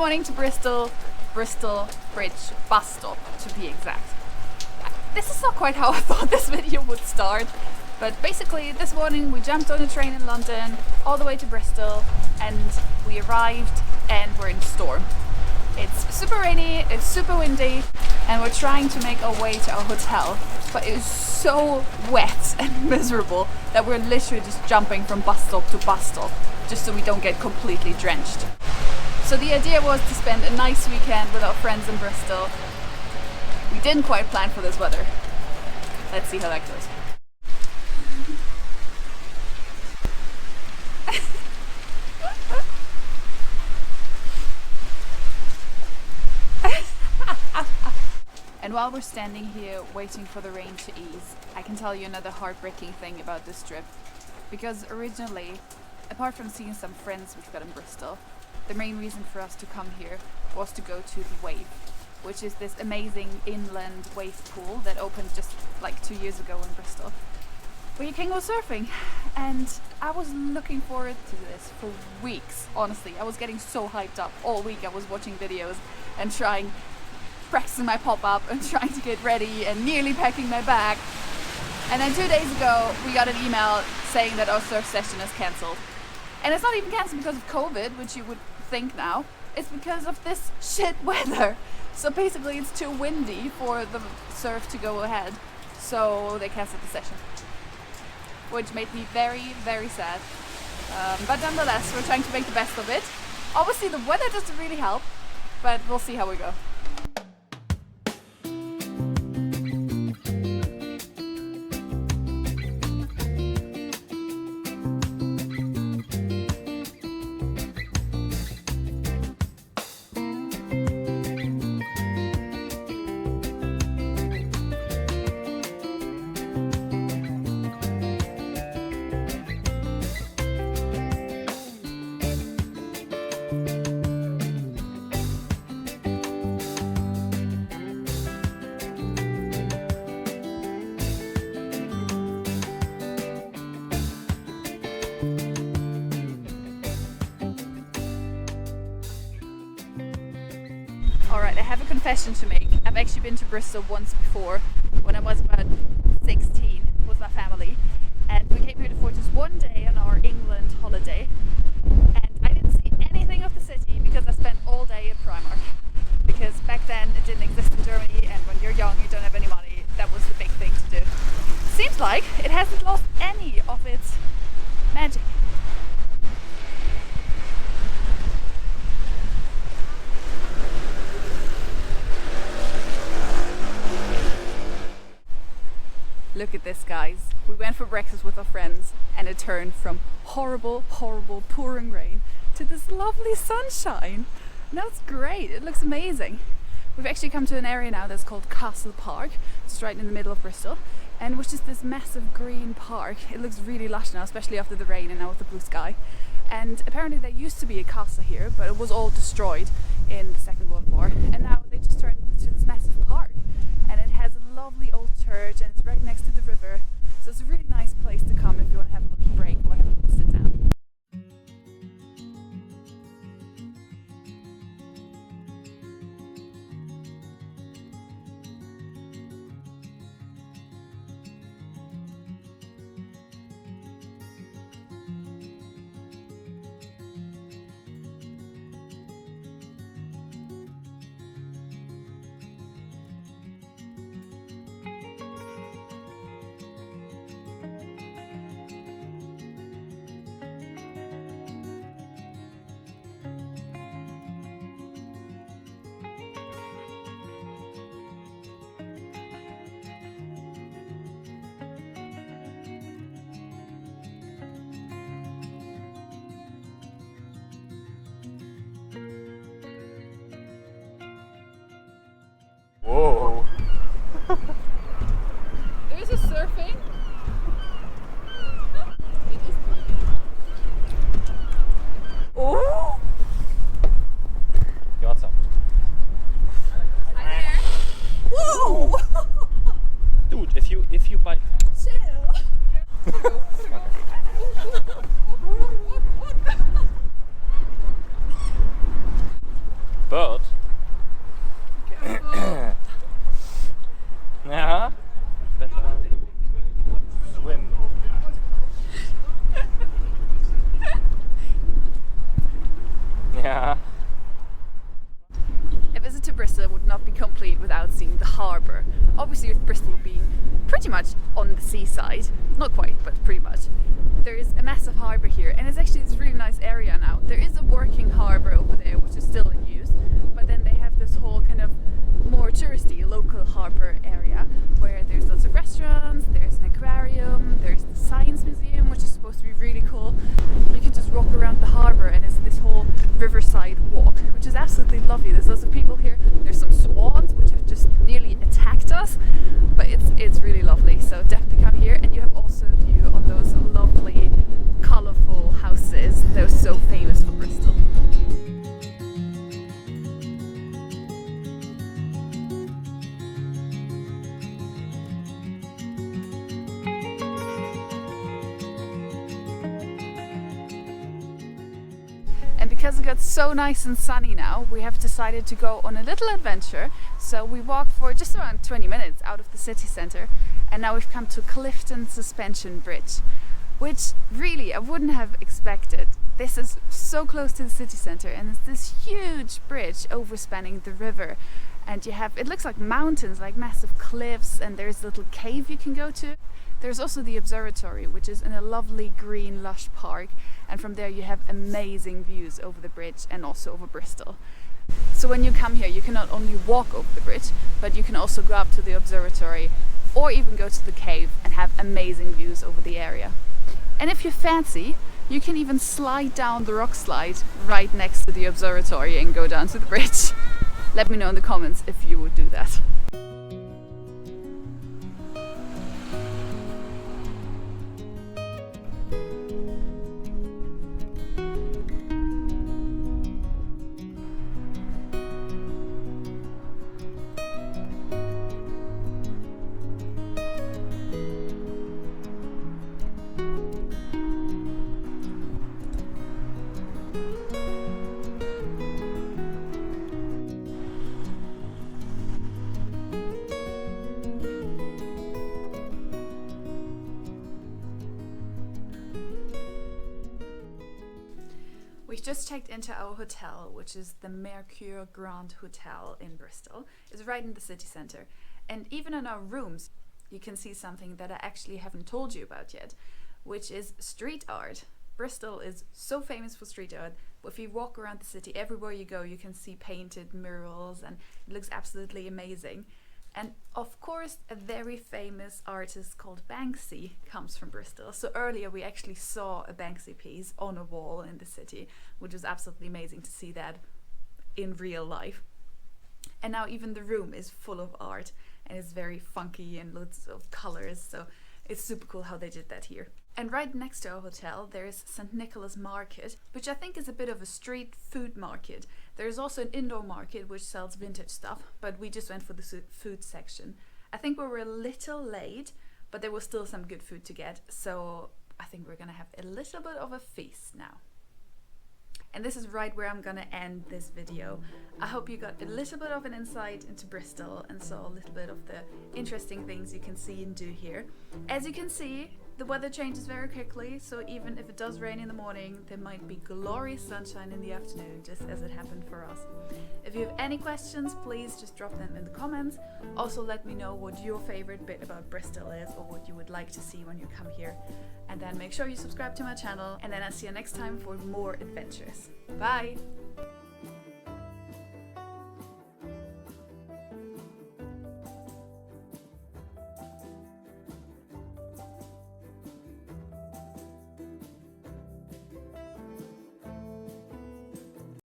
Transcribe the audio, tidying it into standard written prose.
morning to Bristol Bridge bus stop to be exact. This is not quite how I thought this video would start, but basically this morning we jumped on a train in London all the way to Bristol and we arrived and we're in a storm. It's super rainy, it's super windy, and we're trying to make our way to our hotel, but it is so wet and miserable that we're literally just jumping from bus stop to bus stop just so we don't get completely drenched. So the idea was to spend a nice weekend with our friends in Bristol. We didn't quite plan for this weather. Let's see how that goes. And while we're standing here waiting for the rain to ease, I can tell you another heartbreaking thing about this trip. Because originally, apart from seeing some friends we've got in Bristol, the main reason for us to come here was to go to the Wave, which is this amazing inland wave pool that opened just like 2 years ago in Bristol, where you can go surfing. And I was looking forward to this for weeks, honestly. I was getting so hyped up all week. I was watching videos and practicing my pop-up and trying to get ready and nearly packing my bag. And then 2 days ago we got an email saying that our surf session is cancelled. And it's not even cancelled because of COVID, which you would think now. It's because of this shit weather. So basically it's too windy for the surf to go ahead. So they cancelled the session, which made me very, very sad. But nonetheless, we're trying to make the best of it. Obviously the weather doesn't really help, but we'll see how we go. Alright, I have a confession to make. I've actually been to Bristol once before, when I was about 16 with my family, and we came here for just one day on our England holiday, and I didn't see anything of the city because I spent all day at Primark, because back then it didn't exist in Germany, and when you're young you don't have any money. That was the big thing to do. Seems like it hasn't lost any of its magic. Look at this, guys. We went for breakfast with our friends and it turned from horrible, horrible pouring rain to this lovely sunshine. And that's great. It looks amazing. We've actually come to an area now that's called Castle Park. It's right in the middle of Bristol, and which is this massive green park. It looks really lush now, especially after the rain and now with the blue sky. And apparently there used to be a castle here, but it was all destroyed in the Second World War. And now they just turned it into this massive park. And it has a lovely old church and it's right next to the river. So it's a really nice place to come if you want to have a little break or have a little sit down. Not quite, but pretty much. There is a massive harbour here, and it's actually this really nice area now. There is a working harbour over there, which is still in use, but then they have this whole kind of more touristy local harbour area where there's lots of restaurants, there's an aquarium, there's the science museum, which is supposed to be really cool. You can just walk around the harbour, and it's this whole riverside walk, which is absolutely lovely. There's lots of people here. There's some swans which have just nearly attacked us, but it's really lovely. So definitely come here, and you have also a view on those lovely colourful houses that are so famous for Bristol. And because it got so nice and sunny now, we have decided to go on a little adventure. So we walked for just around 20 minutes out of the city centre, and now we've come to Clifton Suspension Bridge, which really I wouldn't have expected. This is so close to the city centre, and it's this huge bridge overspanning the river, and it looks like mountains, like massive cliffs, and there's a little cave you can go to. There's also the observatory, which is in a lovely green lush park, and from there you have amazing views over the bridge and also over Bristol. So when you come here, you can not only walk over the bridge, but you can also go up to the observatory or even go to the cave and have amazing views over the area. And if you fancy, you can even slide down the rock slide right next to the observatory and go down to the bridge. Let me know in the comments if you would do that. We've just checked into our hotel, which is the Mercure Grand Hotel in Bristol. It's right in the city centre. And even in our rooms, you can see something that I actually haven't told you about yet, which is street art. Bristol is so famous for street art. If you walk around the city, everywhere you go, you can see painted murals, and it looks absolutely amazing. And of course, a very famous artist called Banksy comes from Bristol. So earlier we actually saw a Banksy piece on a wall in the city, which was absolutely amazing to see that in real life. And now even the room is full of art, and it's very funky and loads of colors. So it's super cool how they did that here. And right next to our hotel there is St. Nicholas Market, which I think is a bit of a street food market. There's also an indoor market which sells vintage stuff, but we just went for the food section. I think we were a little late, but there was still some good food to get, so I think we're gonna have a little bit of a feast now. And this is right where I'm gonna end this video. I hope you got a little bit of an insight into Bristol and saw a little bit of the interesting things you can see and do here. As you can see, the weather changes very quickly, so even if it does rain in the morning, there might be glorious sunshine in the afternoon, just as it happened for us. If you have any questions, please just drop them in the comments. Also let me know what your favorite bit about Bristol is, or what you would like to see when you come here. And then make sure you subscribe to my channel, and then I'll see you next time for more adventures. Bye!